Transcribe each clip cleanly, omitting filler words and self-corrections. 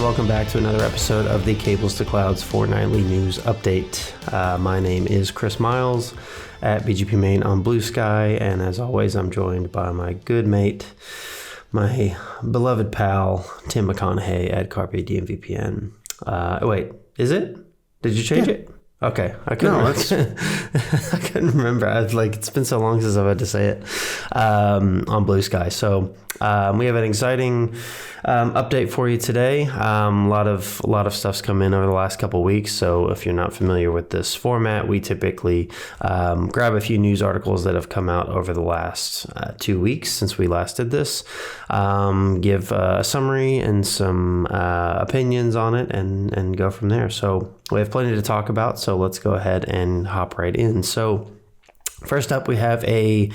welcome back to another episode of the Cables to Clouds fortnightly news update. My name is Chris Miles at BGP Main on Blue Sky, and as always, I'm joined by my good mate, my beloved pal, Tim McConaughey at Carpe Diem VPN. Wait, is it? Did you change it? Okay, I couldn't remember. I was like, it's been so long since I've had to say it on Blue Sky. So we have an exciting update for you today. A lot of stuff's come in over the last couple of weeks. So if you're not familiar with this format, we typically grab a few news articles that have come out over the last 2 weeks since we last did this, give a summary and some opinions on it, and go from there. So we have plenty to talk about, so let's go ahead and hop right in. So first up, we have an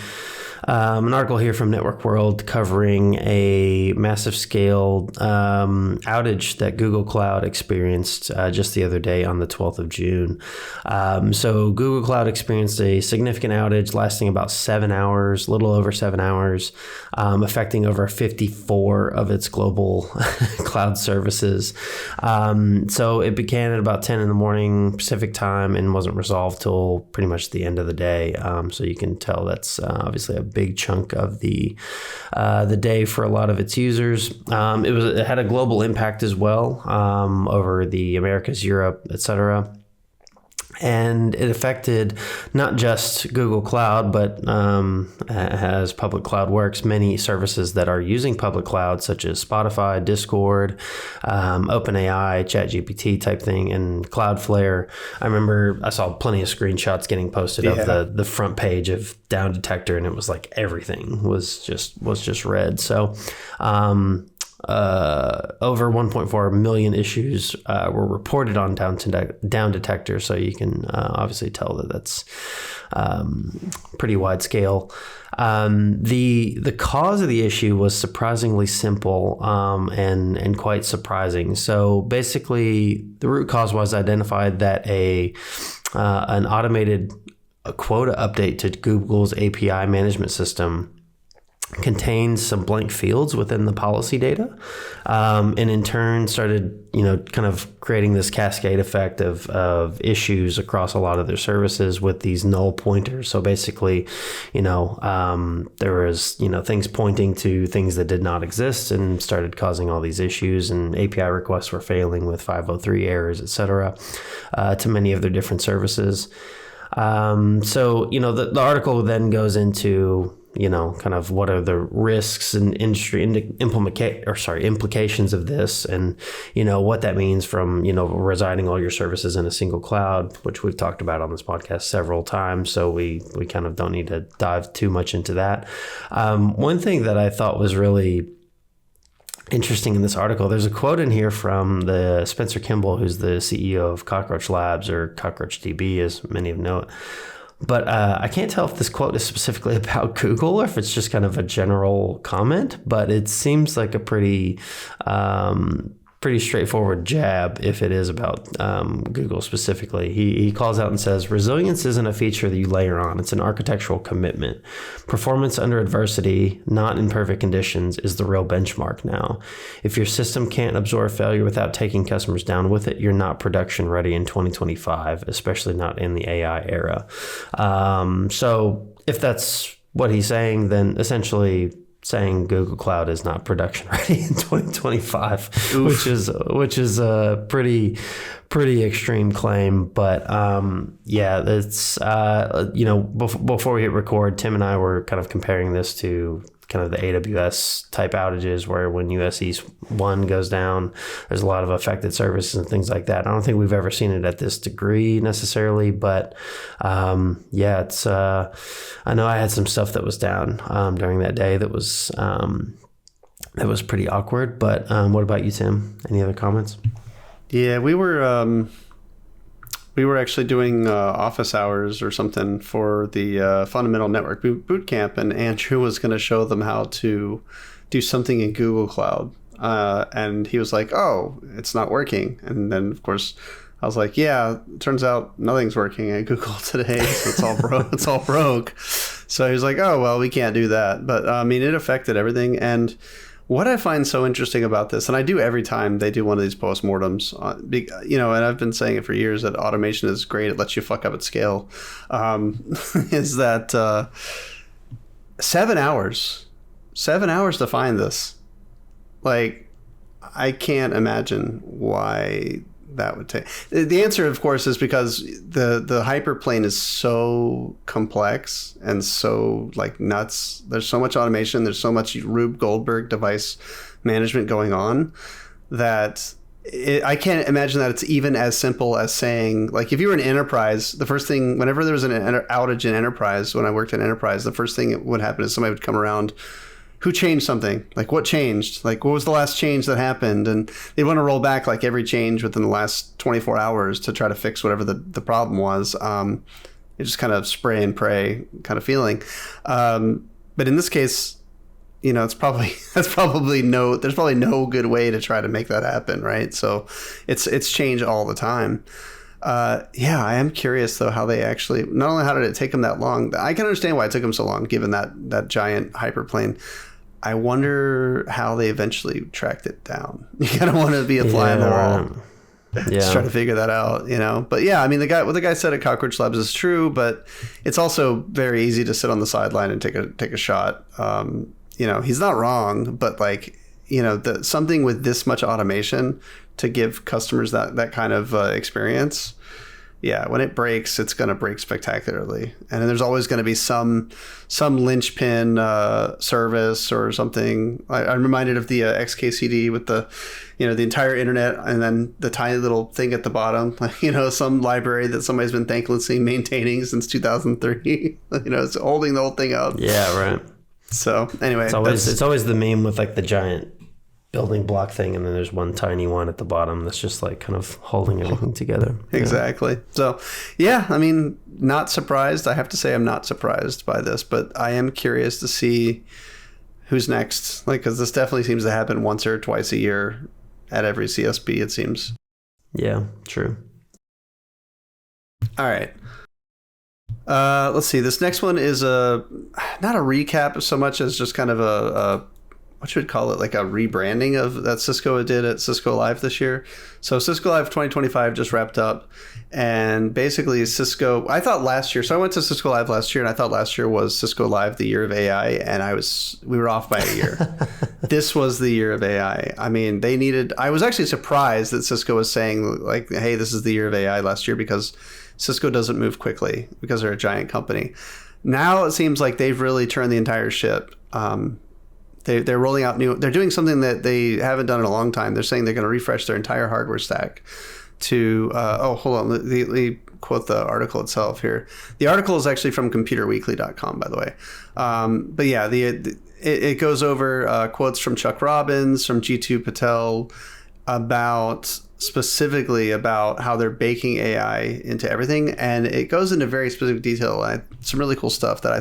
article here from Network World covering a massive scale outage that Google Cloud experienced just the other day on the 12th of June. So Google Cloud experienced a significant outage lasting about 7 hours, a little over 7 hours, affecting over 54 of its global cloud services. So it began at about 10 in the morning Pacific time and wasn't resolved till pretty much the end of the day. So you can tell that's obviously a big chunk of the day for a lot of its users. It had a global impact as well, over the Americas, Europe, etc. And it affected not just Google Cloud, but as public cloud works, many services that are using public cloud, such as Spotify, Discord, OpenAI, ChatGPT type thing, and Cloudflare. I remember I saw plenty of screenshots getting posted of the front page of Down Detector, and it was like everything was just red. So over 1.4 million issues were reported on Down Detector, so you can obviously tell that that's pretty wide scale. The cause of the issue was surprisingly simple and quite surprising. So basically, the root cause was identified that an automated quota update to Google's API management system contains some blank fields within the policy data, and in turn started, kind of creating this cascade effect of issues across a lot of their services with these null pointers. So basically, there was, things pointing to things that did not exist and started causing all these issues, and API requests were failing with 503 errors, etc., to many of their different services. So, the article then goes into, kind of what are the risks and industry implications of this, and, what that means from, residing all your services in a single cloud, which we've talked about on this podcast several times. So we kind of don't need to dive too much into that. One thing that I thought was really interesting in this article, there's a quote in here from the Spencer Kimball, who's the CEO of Cockroach Labs, or CockroachDB, as many of know it. But I can't tell if this quote is specifically about Google or if it's just kind of a general comment, but it seems like a pretty straightforward jab if it is about Google specifically. He calls out and says, "Resilience isn't a feature that you layer on. It's an architectural commitment. Performance under adversity, not in perfect conditions, is the real benchmark now. If your system can't absorb failure without taking customers down with it, you're not production ready in 2025, especially not in the AI era." So if that's what he's saying, then essentially saying Google Cloud is not production ready in 2025, which is a pretty extreme claim. But it's before we hit record, Tim and I were kind of comparing this to kind of the AWS type outages, where when US East 1 goes down, there's a lot of affected services and things like that. I don't think we've ever seen it at this degree necessarily, but it's I know I had some stuff that was down during that day that was pretty awkward. But what about you, Tim? Any other comments? Yeah, we were actually doing office hours or something for the Fundamental Network Boot Camp, and Andrew was going to show them how to do something in Google Cloud. And he was like, "Oh, it's not working." And then, of course, I was like, "Yeah, it turns out nothing's working at Google today. So it's all broke. It's all broke." So he was like, "Oh, well, we can't do that." But I mean, it affected everything. And What I find so interesting about this, and I do every time they do one of these postmortems, and I've been saying it for years that automation is great. It lets you fuck up at scale. Is that 7 hours? 7 hours to find this. Like, I can't imagine why that would take. The answer, of course, is because the hyperplane is so complex and so like nuts. There's so much automation. There's so much Rube Goldberg device management going on that I can't imagine that it's even as simple as saying, like, if you were an enterprise, the first thing, whenever there was an outage in enterprise, when I worked in enterprise, the first thing that would happen is somebody would come around. Who changed something? Like, what changed? Like, what was the last change that happened? And they want to roll back like every change within the last 24 hours to try to fix whatever the problem was. It's just kind of spray and pray kind of feeling. But in this case, it's there's probably no good way to try to make that happen, right? So it's change all the time. I am curious though how they actually, not only how did it take them that long, I can understand why it took them so long given that giant hyperplane. I wonder how they eventually tracked it down. You kind of want to be a fly on the wall. Just try to figure that out, But yeah, I mean, what the guy said at Cockroach Labs is true, but it's also very easy to sit on the sideline and take a shot. He's not wrong, but like, something with this much automation to give customers that kind of experience. Yeah, when it breaks, it's going to break spectacularly, and then there's always going to be some linchpin service or something. I'm reminded of the XKCD with the entire internet, and then the tiny little thing at the bottom, some library that somebody's been thanklessly maintaining since 2003. It's holding the whole thing up. Yeah, right. So anyway, it's always the meme with like the giant building block thing, and then there's one tiny one at the bottom that's just like kind of holding everything together. Exactly. So yeah, I mean, not surprised. I have to say I'm not surprised by this, but I am curious to see who's next, like, because this definitely seems to happen once or twice a year at every CSP, it seems. Yeah, true. All right. Let's see. This next one is not a recap so much as just kind of a what should we call it, like a rebranding of that Cisco did at Cisco Live this year. So Cisco Live 2025 just wrapped up, and basically Cisco, I thought last year, so I went to Cisco Live last year, and I thought last year was Cisco Live, the year of AI, and we were off by a year. This was the year of AI. I mean, I was actually surprised that Cisco was saying like, hey, this is the year of AI last year, because Cisco doesn't move quickly because they're a giant company. Now it seems like they've really turned the entire ship. They're rolling out they're doing something that they haven't done in a long time. They're saying they're going to refresh their entire hardware stack to, hold on, let me quote the article itself here. The article is actually from computerweekly.com, by the way. But yeah, it goes over quotes from Chuck Robbins, from G2 Patel, specifically about how they're baking AI into everything, and it goes into very specific detail. Some really cool stuff that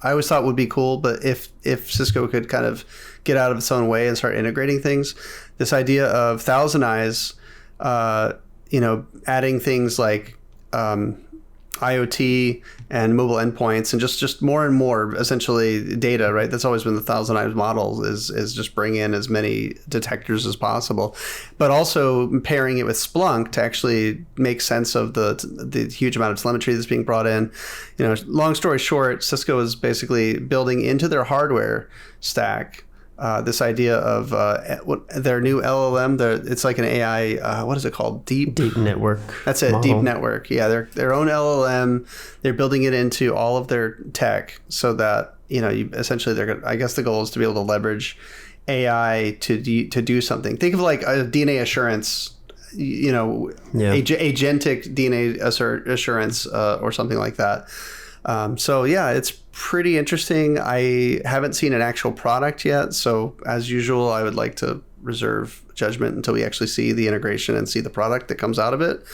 I always thought would be cool, but if Cisco could kind of get out of its own way and start integrating things, this idea of Thousand Eyes, adding things like IoT and mobile endpoints, and just more and more essentially data, right? That's always been the Thousand Eyes model, is just bring in as many detectors as possible, but also pairing it with Splunk to actually make sense of the huge amount of telemetry that's being brought in. Long story short, Cisco is basically building into their hardware stack this idea of their new LLM. It's like an AI, what is it called? Deep network. That's it, model. Deep network. Yeah, their own LLM. They're building it into all of their tech so that, essentially I guess the goal is to be able to leverage AI to do something. Think of like a DNA assurance, agentic DNA assurance or something like that. So yeah, it's pretty interesting. I haven't seen an actual product yet, so as usual, I would like to reserve judgment until we actually see the integration and see the product that comes out of it.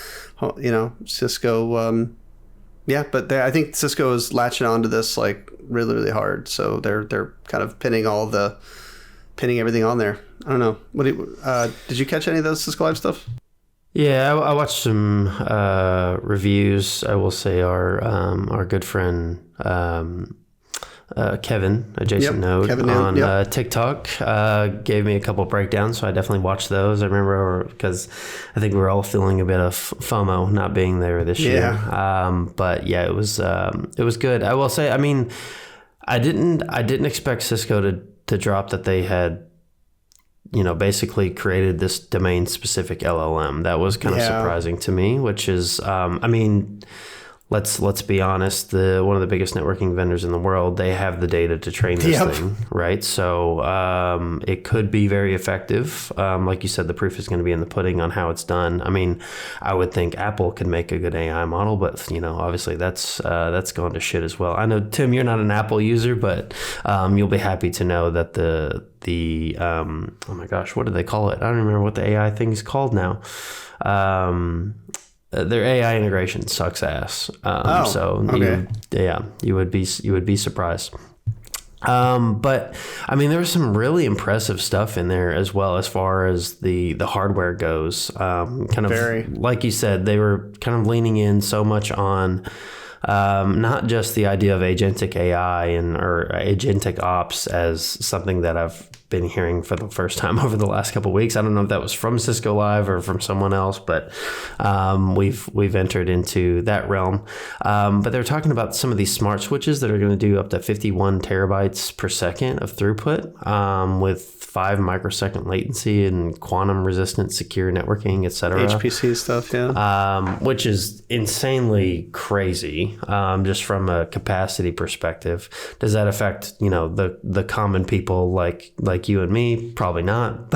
Cisco, but I think Cisco is latching onto this like really, really hard. So they're kind of pinning everything on there. I don't know. Did you catch any of those Cisco Live stuff? Yeah, I watched some reviews. I will say our good friend Kevin, Adjacent Node, Kevin on TikTok, gave me a couple breakdowns, so I definitely watched those. I remember because I think we were all feeling a bit of FOMO not being there this year. But yeah, it was good. I will say, I mean, I didn't expect Cisco to drop that they had, basically created this domain specific LLM. That was kind of surprising to me, which is, I mean, let's be honest, one of the biggest networking vendors in the world, they have the data to train this thing, right? So it could be very effective. Like you said, the proof is going to be in the pudding on how it's done. I mean, I would think Apple could make a good AI model, but obviously that's gone to shit as well. I know, Tim, you're not an Apple user, but you'll be happy to know that the oh my gosh, what do they call it? I don't remember what the AI thing is called now. Their AI integration sucks ass. You would be surprised. But I mean, there was some really impressive stuff in there as well, as far as the hardware goes. Like you said, they were kind of leaning in so much on not just the idea of agentic AI or agentic ops as something that I've been hearing for the first time over the last couple of weeks. I don't know if that was from Cisco Live or from someone else, but we've entered into that realm. But they're talking about some of these smart switches that are going to do up to 51 terabytes per second of throughput with 5 microsecond latency and quantum resistant secure networking, et cetera. HPC stuff, which is insanely crazy, just from a capacity perspective. Does that affect, the common people like you and me? Probably not,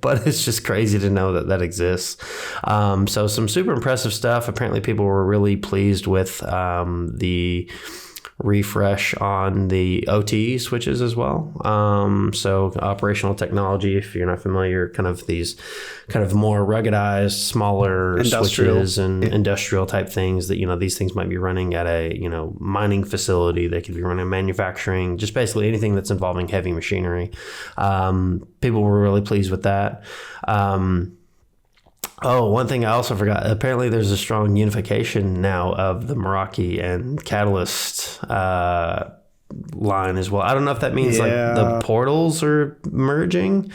but it's just crazy to know that exists. So some super impressive stuff. Apparently people were really pleased with the refresh on the OT switches as well. So operational technology, if you're not familiar, kind of these kind of more ruggedized, smaller switches and industrial type things that, these things might be running at a, mining facility. They could be running manufacturing, just basically anything that's involving heavy machinery. People were really pleased with that. One thing I also forgot. Apparently, there's a strong unification now of the Meraki and Catalyst line as well. I don't know if that means like the portals are merging.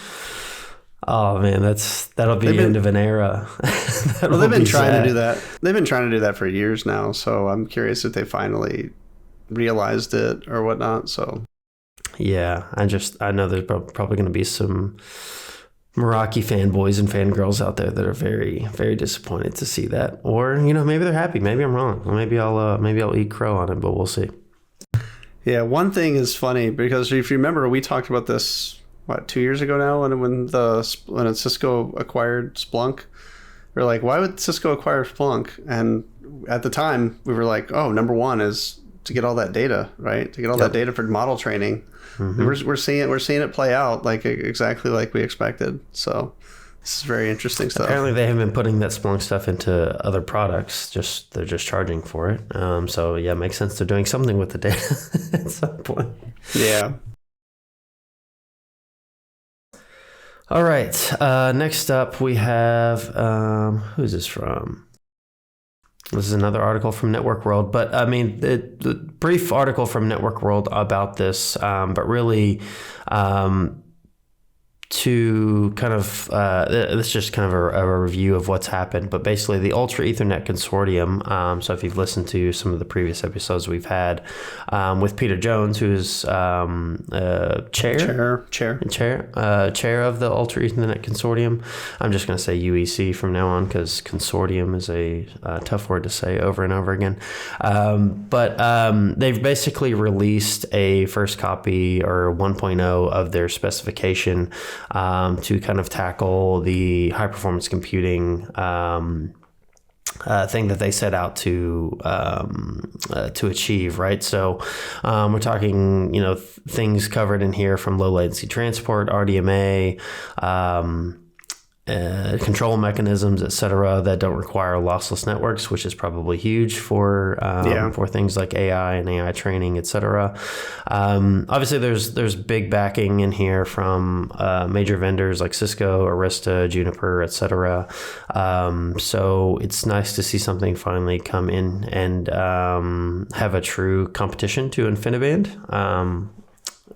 Oh man, that'll be the end of an era. Well, they've been trying to do that. They've been trying to do that for years now. So I'm curious if they finally realized it or whatnot. So yeah, I know there's probably going to be some Meraki fanboys and fangirls out there that are very, very disappointed to see that, or maybe they're happy. Maybe I'm wrong. Maybe I'll eat crow on it, but we'll see. Yeah, one thing is funny because if you remember, we talked about this 2 years ago now when Cisco acquired Splunk. We're like, why would Cisco acquire Splunk? And at the time, we were like, oh, number one is to get all that data, right? To get all that data for model training. Mm-hmm. We're seeing it play out like exactly like we expected. So this is very interesting stuff. Apparently they have been putting that Splunk stuff into other products. They're just charging for it. So yeah, it makes sense they're doing something with the data at some point. Yeah. All right. Next up we have who's this from? This is another article from Network World, but I mean, the brief article from Network World about this, but really to kind of, this is just kind of a review of what's happened, but basically the Ultra Ethernet Consortium, so if you've listened to some of the previous episodes we've had with Peter Jones, who's chair of the Ultra Ethernet Consortium. I'm just going to say UEC from now on because consortium is a tough word to say over and over again. But they've basically released a first copy or 1.0 of their specification to kind of tackle the high performance computing thing that they set out to achieve, right? So we're talking, things covered in here from low latency transport, RDMA, control mechanisms, etc., that don't require lossless networks, which is probably huge for things like AI and AI training, etc. Obviously, there's big backing in here from major vendors like Cisco, Arista, Juniper, etc. So it's nice to see something finally come in and have a true competition to InfiniBand.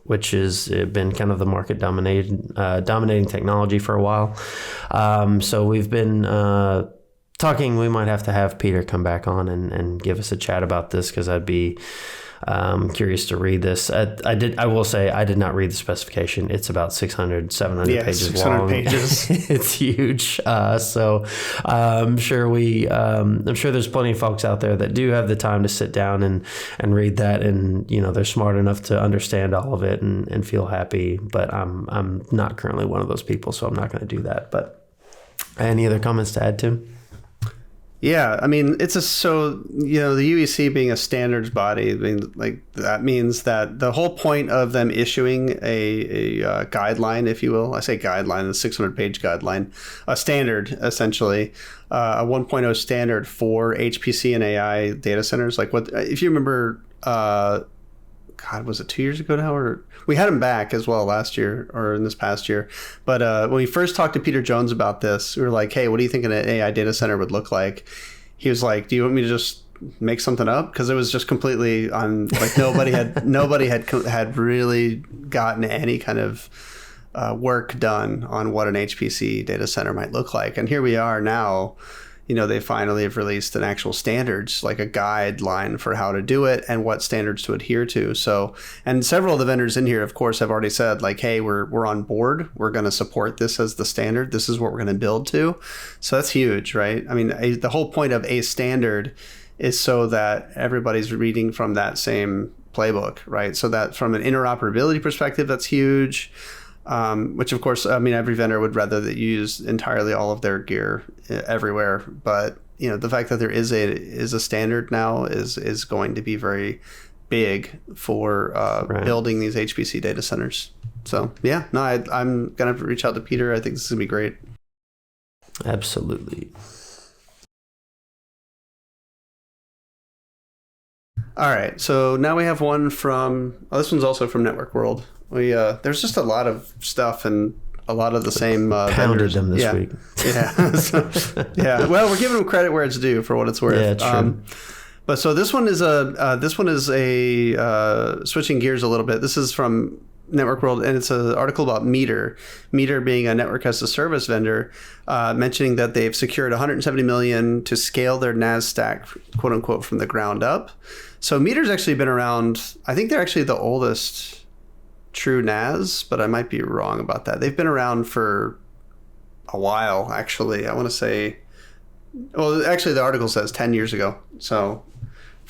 Which has been kind of the market dominating technology for a while. So we've been talking. We might have to have Peter come back on and give us a chat about this, because I'd be curious to read this. I will say I did not read the specification. It's about 600, 700 pages 600 long. Pages. It's huge. So I'm sure there's plenty of folks out there that do have the time to sit down and read that, and they're smart enough to understand all of it and feel happy. But I'm not currently one of those people, so I'm not going to do that. But any other comments to add, Tim? Yeah, I mean, the UEC being a standards body, that means that the whole point of them issuing a guideline, if you will, I say guideline, a 600-page guideline, a standard, essentially, a 1.0 standard for HPC and AI data centers. Like, what if you remember? Was it 2 years ago now? Or we had him back as well last year or in this past year. But when we first talked to Peter Jones about this, we were like, hey, what do you think an AI data center would look like? He was like, do you want me to just make something up? Because it was just completely on, like, nobody had really gotten any kind of work done on what an HPC data center might look like. And here we are now. They finally have released an actual standards, like a guideline for how to do it and what standards to adhere to. So, and several of the vendors in here, of course, have already said, like, hey, we're on board. We're going to support this as the standard. This is what we're going to build to. So that's huge, right? I mean, the whole point of a standard is so that everybody's reading from that same playbook, right? So that from an interoperability perspective, that's huge. Which, of course, I mean, every vendor would rather that you use entirely all of their gear everywhere. But, the fact that there is a standard now is going to be very big for building these HPC data centers. So, yeah, no, I'm going to reach out to Peter. I think this is going to be great. Absolutely. All right. So now we have one this one's also from Network World. There's just a lot of stuff and a lot of the same pounded vendors. Them this week. Yeah. Well, we're giving them credit where it's due for what it's worth. Yeah, true. But so this one is switching gears a little bit. This is from Network World, and it's an article about Meter being a network as a service vendor, mentioning that they've secured $170 million to scale their NAS stack, quote unquote, from the ground up. So Meter's actually been around. I think they're actually the oldest true NAS, but I might be wrong about that. They've been around for a while, actually. I want to say, well, actually the article says 10 years ago. So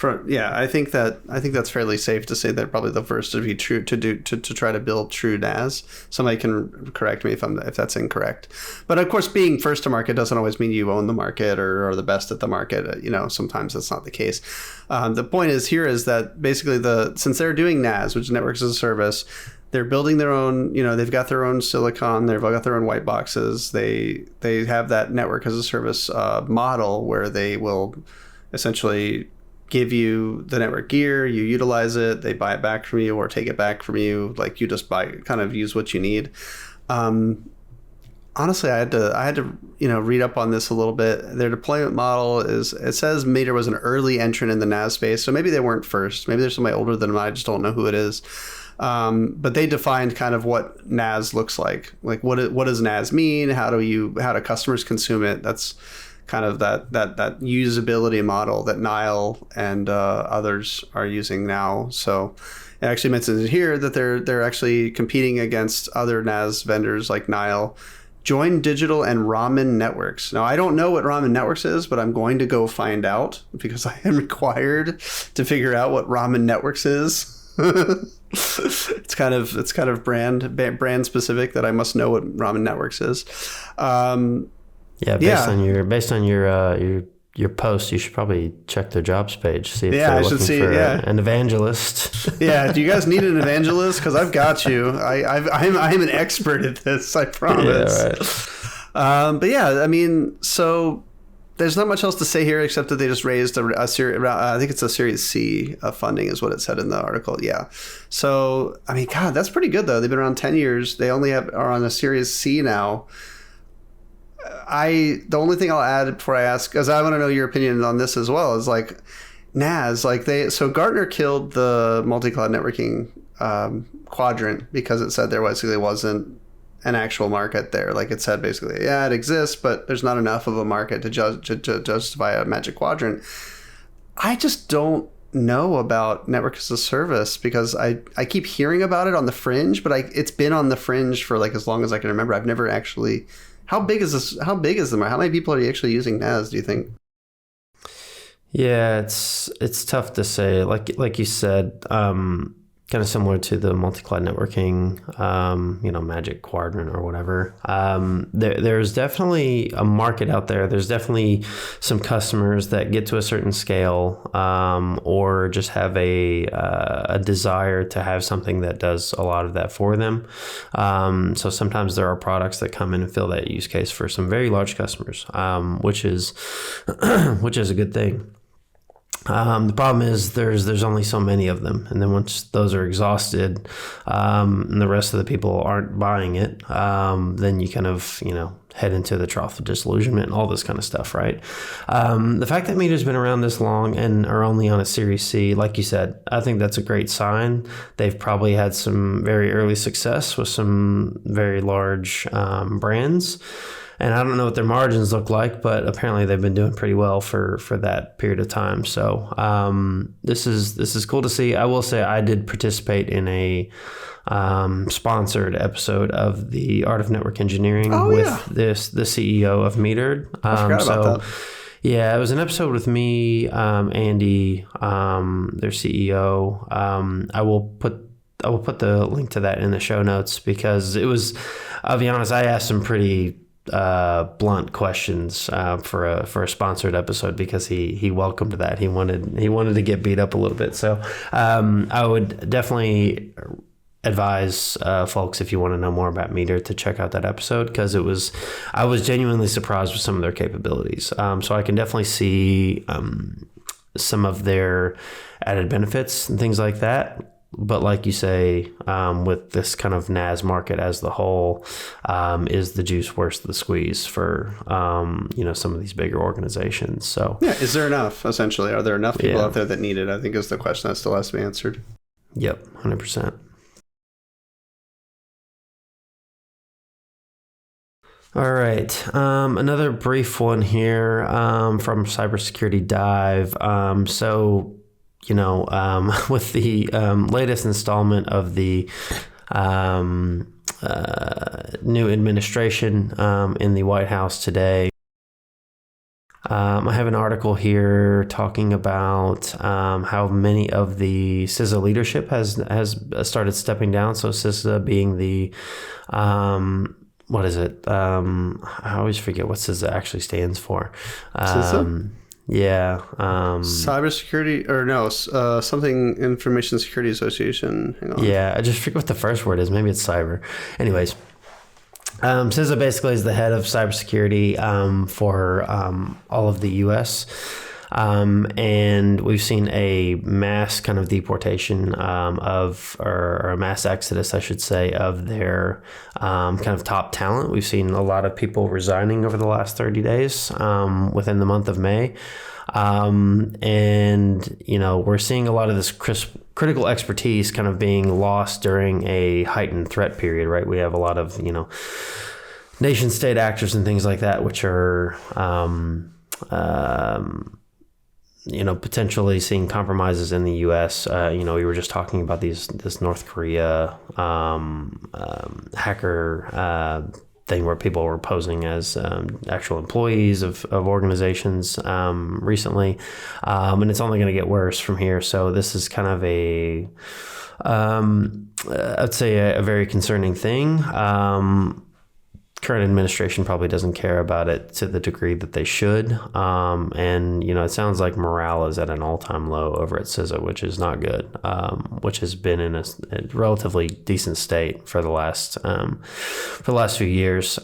I think that's fairly safe to say they're probably the first to be true to try to build true NAS. Somebody can correct me if that's incorrect. But of course, being first to market doesn't always mean you own the market or are the best at the market. Sometimes that's not the case. The point is that basically since they're doing NAS, which is networks as a service, they're building their own. They've got their own silicon. They've got their own white boxes. They have that network as a service model where they will essentially give you the network gear, you utilize it, they buy it back from you or take it back from you. Like, you just use what you need. Honestly, I had to read up on this a little bit. Their deployment model it says Meter was an early entrant in the NAS space, so maybe they weren't first. Maybe there's somebody older than them. I just don't know who it is. But they defined kind of what NAS looks like. Like, what does NAS mean? How do customers consume it? That's kind of that usability model that Nile and others are using now. So it actually mentions here that they're actually competing against other NAS vendors like Nile, Join Digital, and Ramen Networks. Now, I don't know what Ramen Networks is, but I'm going to go find out because I am required to figure out what Ramen Networks is. It's kind of brand specific that I must know what Ramen Networks is. Based on your post, you should probably check their jobs page, see if they're looking for an evangelist. Yeah, do you guys need an evangelist? Because I've got you. I'm an expert at this, I promise. But yeah, I mean, so there's not much else to say here except that they just raised a series. I think it's a Series C of funding, is what it said in the article. Yeah. So I mean, God, that's pretty good though. They've been around 10 years. They only are on a Series C now. The only thing I'll add before I ask, because I want to know your opinion on this as well, is like NAS. So Gartner killed the multi-cloud networking quadrant because it said there basically wasn't an actual market there. Like it said basically, yeah, it exists, but there's not enough of a market to justify a magic quadrant. I just don't know about network as a service because I keep hearing about it on the fringe, but it's been on the fringe for like as long as I can remember. I've never actually. How big is this? How big is the market? How many people are actually using NAS, do you think? Yeah, it's tough to say. Like you said, kind of similar to the multi-cloud networking, magic quadrant or whatever. There's definitely a market out there. There's definitely some customers that get to a certain scale, or just have a desire to have something that does a lot of that for them. So sometimes there are products that come in and fill that use case for some very large customers, which is a good thing. The problem is there's only so many of them, and then once those are exhausted, and the rest of the people aren't buying it, then you kind of head into the trough of disillusionment and all this kind of stuff, right? The fact that Meter's been around this long and are only on a Series C, like you said, I think that's a great sign. They've probably had some very early success with some very large brands. And I don't know what their margins look like, but apparently they've been doing pretty well for that period of time. So this is cool to see. I will say I did participate in a sponsored episode of the Art of Network Engineering with the CEO of Metered. I forgot about that. Yeah, it was an episode with me, Andy, their CEO. I will put the link to that in the show notes because it was. I'll be honest, I asked some pretty blunt questions for a sponsored episode because he welcomed that. He wanted to get beat up a little bit. So I would definitely advise folks, if you want to know more about Meter, to check out that episode because I was genuinely surprised with some of their capabilities. So I can definitely see some of their added benefits and things like that. But like you say, with this kind of NAS market as the whole, is the juice worth the squeeze for, some of these bigger organizations? So yeah, is there enough, essentially? Are there enough people out there that need it? I think is the question that still has to be answered. Yep, 100%. All right. Another brief one here from Cybersecurity Dive. With the latest installment of the new administration in the White House today, I have an article here talking about how many of the CISA leadership has started stepping down. So CISA being the what is it? I always forget what CISA actually stands for. CISA? Yeah. Cybersecurity, or no, something Information Security Association. Hang on. Yeah, I just forget what the first word is. Maybe it's cyber. Anyways, CISA basically is the head of cybersecurity for all of the U.S. And we've seen a mass kind of deportation or a mass exodus, I should say, of their kind of top talent. We've seen a lot of people resigning over the last 30 days within the month of May. We're seeing a lot of this critical expertise kind of being lost during a heightened threat period, right? We have a lot of, nation state actors and things like that, which are, potentially seeing compromises in the U.S. We were just talking about this North Korea hacker thing where people were posing as actual employees of organizations recently, and it's only going to get worse from here. So this is kind of I'd say a very concerning thing. Current administration probably doesn't care about it to the degree that they should. It sounds like morale is at an all-time low over at CISA, which is not good, which has been in a relatively decent state for the last few years.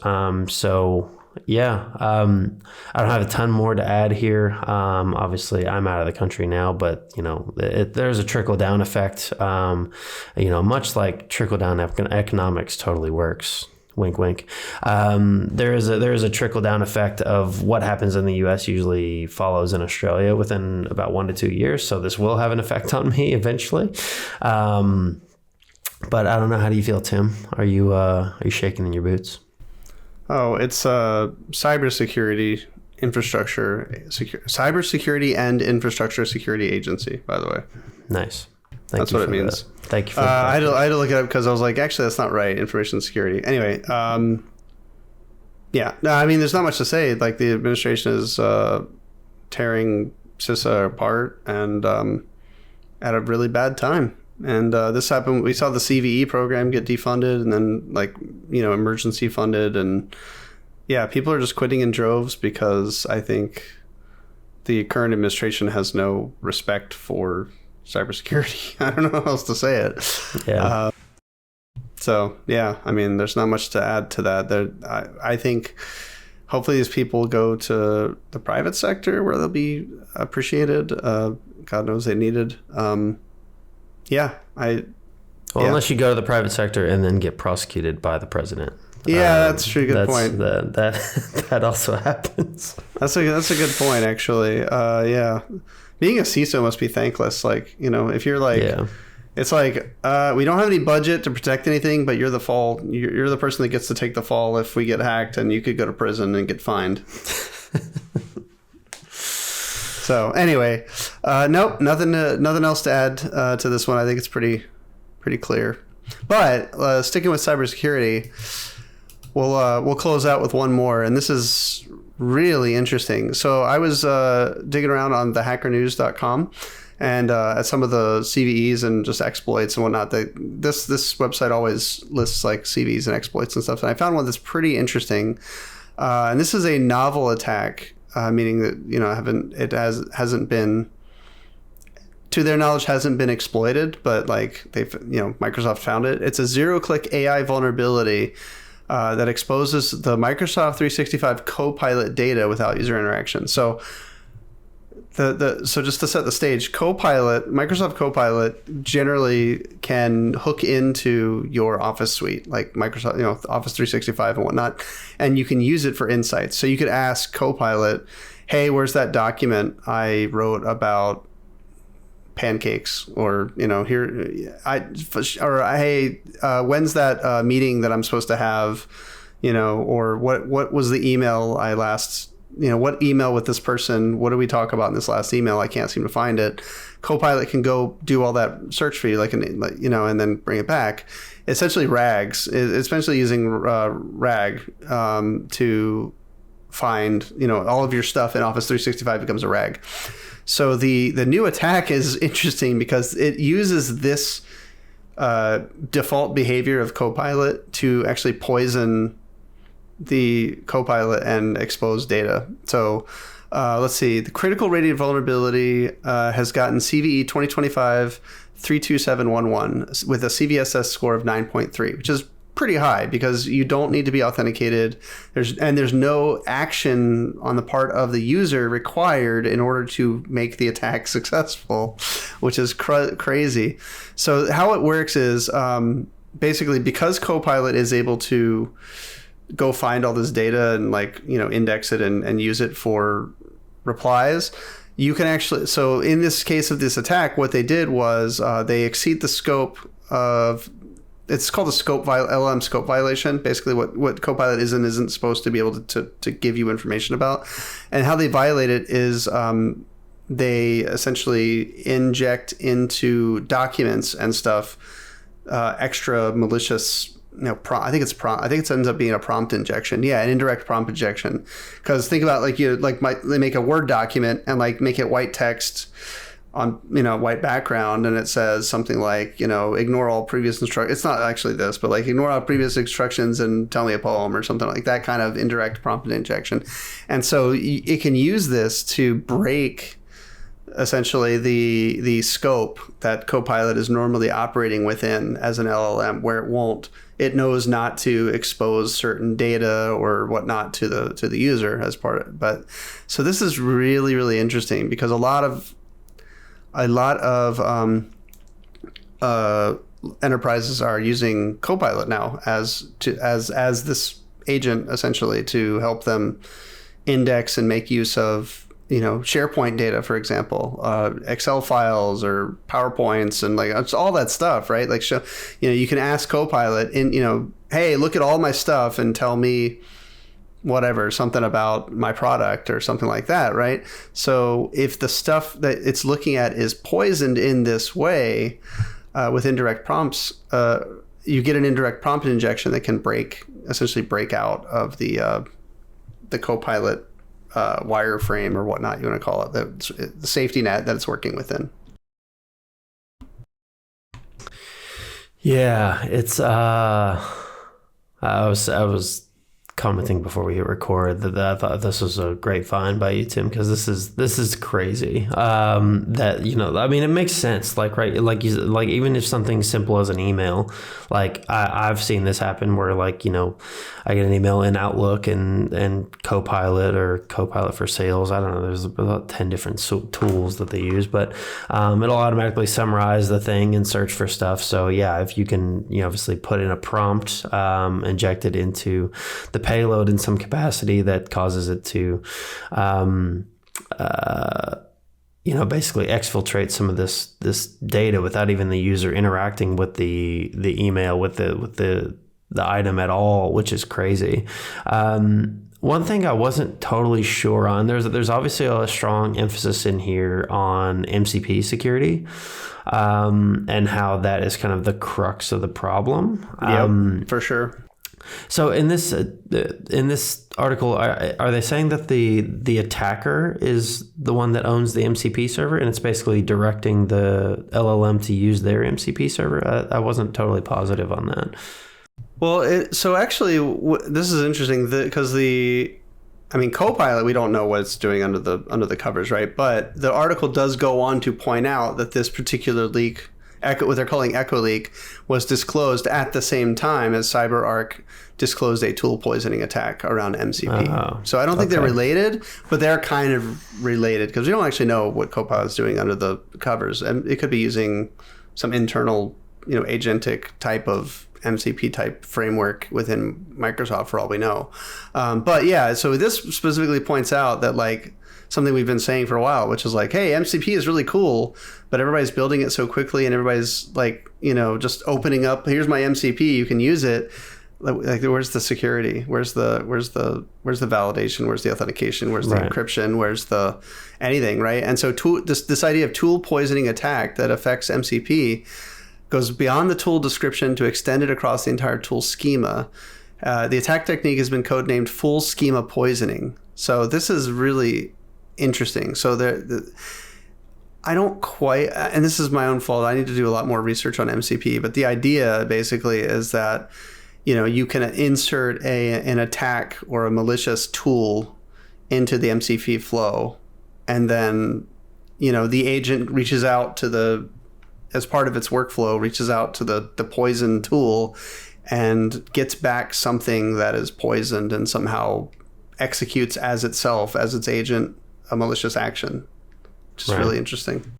Yeah. I don't have a ton more to add here. Obviously, I'm out of the country now, but, there's a trickle-down effect. Much like trickle-down economics totally works. Wink, wink. There is a trickle-down effect of what happens in the U.S. usually follows in Australia within about 1 to 2 years. So this will have an effect on me eventually. But I don't know. How do you feel, Tim? Are you shaking in your boots? Oh, it's cybersecurity and infrastructure security agency, by the way. Nice. That's what it means. Thank you for I had to look it up because I was like, actually, that's not right. Information security. Anyway, yeah. No, I mean, there's not much to say. Like, the administration is tearing CISA apart and at a really bad time. And this happened. We saw the CVE program get defunded and then, emergency funded. And yeah, people are just quitting in droves because I think the current administration has no respect for cybersecurity. I don't know how else to say it. Yeah. So yeah, I mean, there's not much to add to that. I think hopefully these people go to the private sector where they'll be appreciated. God knows they needed. Unless you go to the private sector and then get prosecuted by the president. Yeah, that's true. Good point. That also happens. That's a good point, actually. Yeah. Being a CISO must be thankless. Like, if you're like, it's like, we don't have any budget to protect anything, but you're the fall. You're the person that gets to take the fall if we get hacked, and you could go to prison and get fined. So anyway, nope, nothing else to add to this one. I think it's pretty clear. But sticking with cybersecurity, we'll close out with one more, and this is really interesting. So I was digging around on thehackernews.com and at some of the CVEs and just exploits and whatnot. This website always lists like CVEs and exploits and stuff. And I found one that's pretty interesting. And this is a novel attack, meaning that hasn't been, to their knowledge, hasn't been exploited, but like Microsoft found it. It's a zero-click AI vulnerability that exposes the Microsoft 365 Copilot data without user interaction. So so just to set the stage, Microsoft Copilot generally can hook into your Office suite, like Microsoft, Office 365 and whatnot, and you can use it for insights. So you could ask Copilot, "Hey, where's that document I wrote about pancakes?" Or hey, when's that meeting that I'm supposed to have? Or what was the email I last? What email with this person? What did we talk about in this last email? I can't seem to find it. Copilot can go do all that search for you, and then bring it back. Essentially, RAGs. It's essentially using RAG to find all of your stuff in Office 365 becomes a RAG. So the new attack is interesting because it uses this default behavior of Copilot to actually poison the Copilot and expose data. So let's see. The critical rated vulnerability has gotten CVE 2025-32711 with a CVSS score of 9.3, which is pretty high because you don't need to be authenticated. There's no action on the part of the user required in order to make the attack successful, which is crazy. So how it works is basically because Copilot is able to go find all this data and index it and use it for replies, you can actually, so in this case of this attack, what they did was they exceed the scope of, it's called a LLM scope violation, basically what Copilot is and isn't supposed to be able to give you information about. And how they violate it is they essentially inject into documents and stuff extra malicious, I think it ends up being a prompt injection. Yeah, an indirect prompt injection. Because think about they make a Word document and make it white text on white background, and it says something like ignore all previous instructions. It's not actually this, but ignore all previous instructions and tell me a poem or something like that, kind of indirect prompt injection. And so it can use this to break essentially the scope that Copilot is normally operating within as an LLM, where it knows not to expose certain data or whatnot to the user as part of it. But so this is really, really interesting, because a lot of enterprises are using Copilot now as this agent, essentially, to help them index and make use of SharePoint data, for example, Excel files or PowerPoints, and like it's all that stuff, right? Like, you can ask Copilot hey, look at all my stuff and tell me whatever, something about my product or something like that, right? So if the stuff that it's looking at is poisoned in this way, with indirect prompts, you get an indirect prompt injection that can essentially break out of the Copilot wireframe or whatnot you want to call it, the safety net that it's working within. Yeah, it's I was commenting before we hit record that I thought this was a great find by you, Tim, because this is crazy. That I mean, it makes sense. Like, right, like even if something simple as an email, like I've seen this happen where I get an email in Outlook and Copilot or Copilot for Sales. I don't know. There's about 10 different tools that they use, but it'll automatically summarize the thing and search for stuff. So yeah, if you can obviously put in a prompt, inject it into the payload in some capacity that causes it to basically exfiltrate some of this data without even the user interacting with the email with the item at all, which is crazy. One thing I wasn't totally sure on, there's obviously a strong emphasis in here on MCP security, and how that is kind of the crux of the problem. Yeah, for sure. So in this article, are they saying that the attacker is the one that owns the MCP server, and it's basically directing the LLM to use their MCP server? I wasn't totally positive on that. Well, so actually, this is interesting because Copilot, we don't know what it's doing under the covers, right? But the article does go on to point out that this particular leak, what they're calling Echo Leak, was disclosed at the same time as CyberArk disclosed a tool poisoning attack around MCP. Oh, so I don't think they're related, but they're kind of related, because we don't actually know what Copilot is doing under the covers, and it could be using some internal, agentic type of MCP type framework within Microsoft, for all we know. But yeah, so this specifically points out that, like, something we've been saying for a while, which is like, hey, MCP is really cool, but everybody's building it so quickly, and everybody's like, just opening up, here's my MCP, you can use it. Like, where's the security? Where's the validation? Where's the authentication? Where's the encryption? Where's the anything, right? And so this idea of tool poisoning attack that affects MCP goes beyond the tool description to extend it across the entire tool schema. The attack technique has been codenamed full schema poisoning. So this is really interesting. So I don't quite, and this is my own fault, I need to do a lot more research on MCP, but the idea basically is that, you can insert an attack or a malicious tool into the MCP flow, and then, the agent reaches out to as part of its workflow, reaches out to the poison tool and gets back something that is poisoned and somehow executes as its agent, a malicious action, which is really interesting.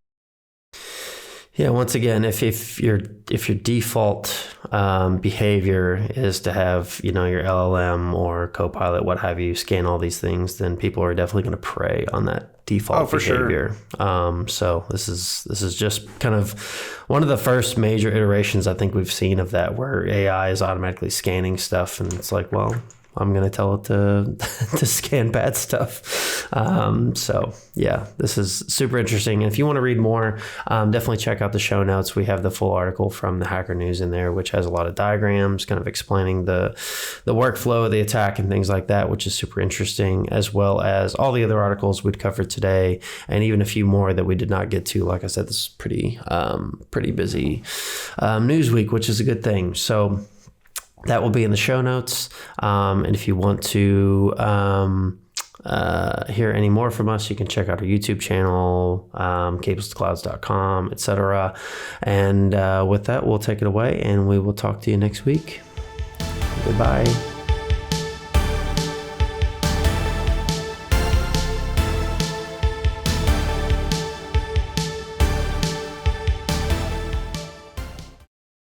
Yeah, once again, if your default behavior is to have your LLM or Copilot, what have you, scan all these things, then people are definitely going to prey on that default behavior. Sure. So this is just kind of one of the first major iterations I think we've seen of that, where AI is automatically scanning stuff, and it's like, well, I'm going to tell it to scan bad stuff. So yeah, this is super interesting. And if you want to read more, definitely check out the show notes. We have the full article from the Hacker News in there, which has a lot of diagrams kind of explaining the workflow of the attack and things like that, which is super interesting, as well as all the other articles we'd covered today, and even a few more that we did not get to. Like I said, this is pretty busy news week, which is a good thing. So that will be in the show notes. And if you want to hear any more from us, you can check out our YouTube channel, cablestoclouds.com, etc. And with that, we'll take it away, and we will talk to you next week. Goodbye.